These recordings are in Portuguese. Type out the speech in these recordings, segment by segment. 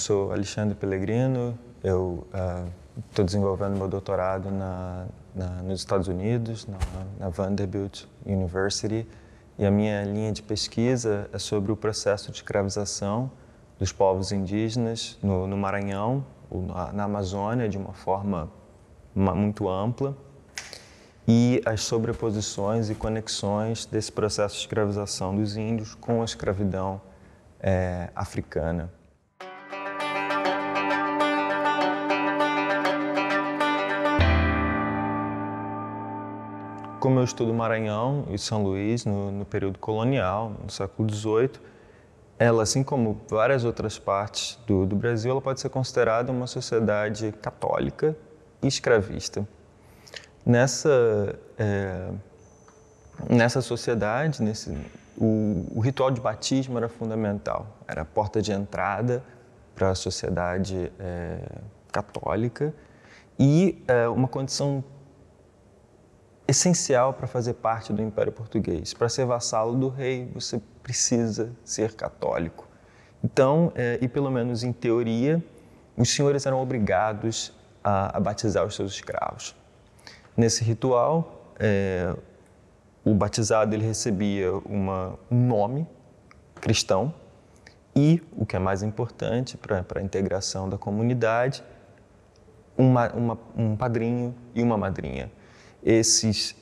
sou Alexandre Pellegrino, eu estou desenvolvendo meu doutorado nos Estados Unidos, na Vanderbilt University, e a minha linha de pesquisa é sobre o processo de escravização dos povos indígenas no Maranhão, na Amazônia, de uma forma muito ampla, e as sobreposições e conexões desse processo de escravização dos índios com a escravidão africana. Como eu estudo Maranhão e São Luís no período colonial, no século XVIII, ela, assim como várias outras partes do Brasil, ela pode ser considerada uma sociedade católica e escravista. Nessa sociedade, o ritual de batismo era fundamental, era a porta de entrada para a sociedade católica e uma condição essencial para fazer parte do Império Português. Para ser vassalo do rei, você precisa ser católico. Então, e pelo menos em teoria, os senhores eram obrigados a batizar os seus escravos. Nesse ritual, o batizado ele recebia um nome cristão e, o que é mais importante para a integração da comunidade, um padrinho e uma madrinha. Esses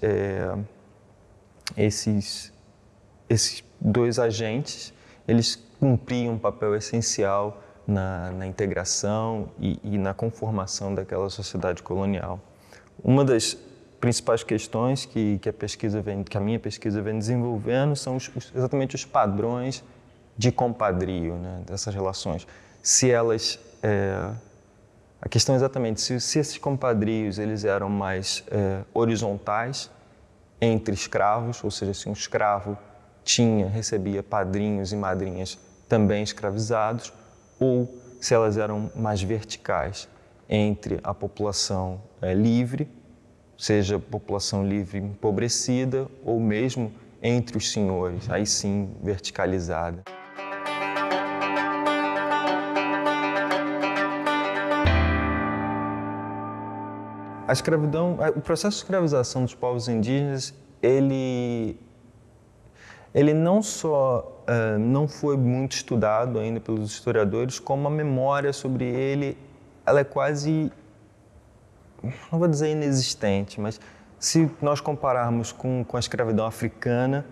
dois agentes, eles cumpriam um papel essencial na integração e na conformação daquela sociedade colonial. Uma das principais questões que a minha pesquisa vem desenvolvendo são exatamente os padrões de compadrio, né, dessas relações. A questão é exatamente se esses compadrios eles eram mais horizontais entre escravos, ou seja, se um escravo recebia padrinhos e madrinhas também escravizados, ou se elas eram mais verticais entre a população livre, seja população livre empobrecida, ou mesmo entre os senhores, aí sim verticalizada. A escravidão, o processo de escravização dos povos indígenas, ele não só não foi muito estudado ainda pelos historiadores, como a memória sobre ele, ela é quase, não vou dizer inexistente, mas se nós compararmos com a escravidão africana,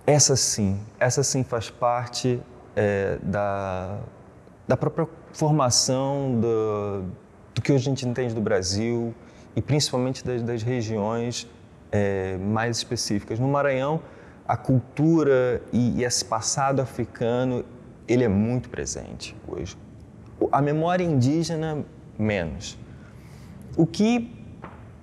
essa sim faz parte da própria formação do que hoje a gente entende do Brasil e principalmente das regiões mais específicas. No Maranhão, a cultura e esse passado africano, ele é muito presente hoje. A memória indígena, menos. O que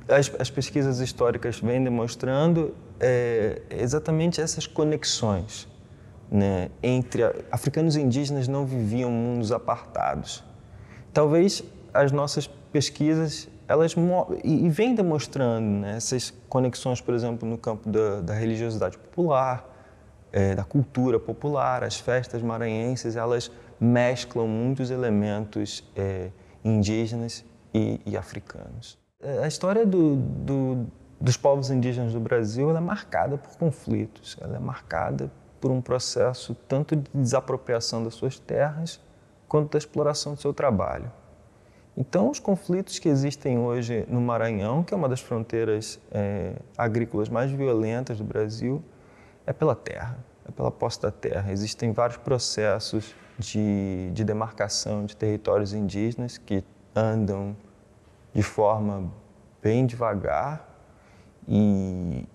as pesquisas históricas vêm demonstrando é exatamente essas conexões, né, entre africanos e indígenas não viviam mundos apartados. Talvez as nossas pesquisas, elas vêm demonstrando, né, essas conexões, por exemplo, no campo da religiosidade popular, da cultura popular. As festas maranhenses, elas mesclam muitos elementos indígenas e africanos. A história dos povos indígenas do Brasil, ela é marcada por conflitos, ela é marcada por um processo tanto de desapropriação das suas terras, quanto da exploração do seu trabalho. Então, os conflitos que existem hoje no Maranhão, que é uma das fronteiras agrícolas mais violentas do Brasil, é pela terra, é pela posse da terra. Existem vários processos de demarcação de territórios indígenas que andam de forma bem devagar e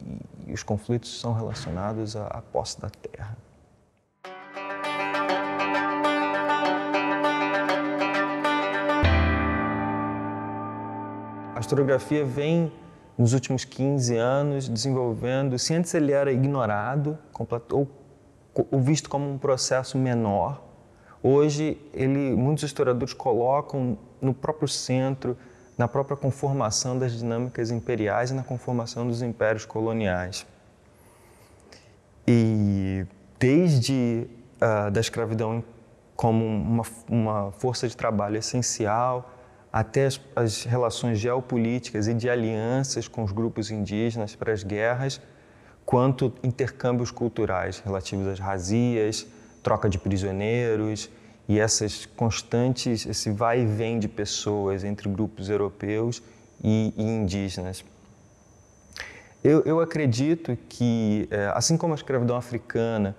os conflitos são relacionados à posse da terra. A historiografia vem, nos últimos 15 anos, desenvolvendo, se antes ele era ignorado ou visto como um processo menor, hoje muitos historiadores colocam no próprio centro, na própria conformação das dinâmicas imperiais e na conformação dos impérios coloniais. E desde da escravidão como uma força de trabalho essencial, até as relações geopolíticas e de alianças com os grupos indígenas para as guerras, quanto intercâmbios culturais relativos às razias, troca de prisioneiros e esse vai e vem de pessoas entre grupos europeus e indígenas. Eu acredito que, assim como a escravidão africana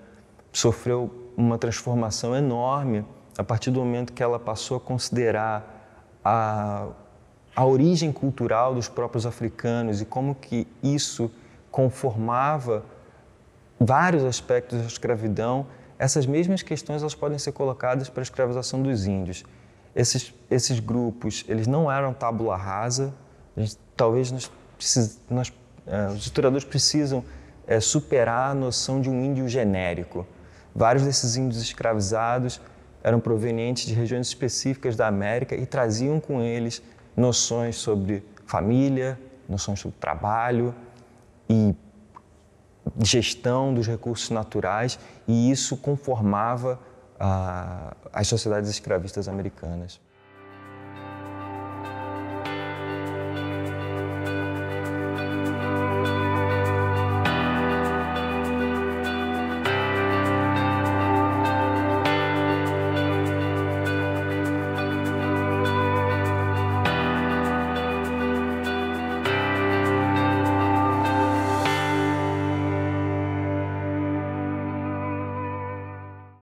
sofreu uma transformação enorme a partir do momento que ela passou a considerar a origem cultural dos próprios africanos e como que isso conformava vários aspectos da escravidão, essas mesmas questões elas podem ser colocadas para a escravização dos índios. Esses grupos, eles não eram tábula rasa, talvez os historiadores precisam superar a noção de um índio genérico. Vários desses índios escravizados eram provenientes de regiões específicas da América e traziam com eles noções sobre família, noções sobre trabalho e gestão dos recursos naturais, e isso conformava as sociedades escravistas americanas.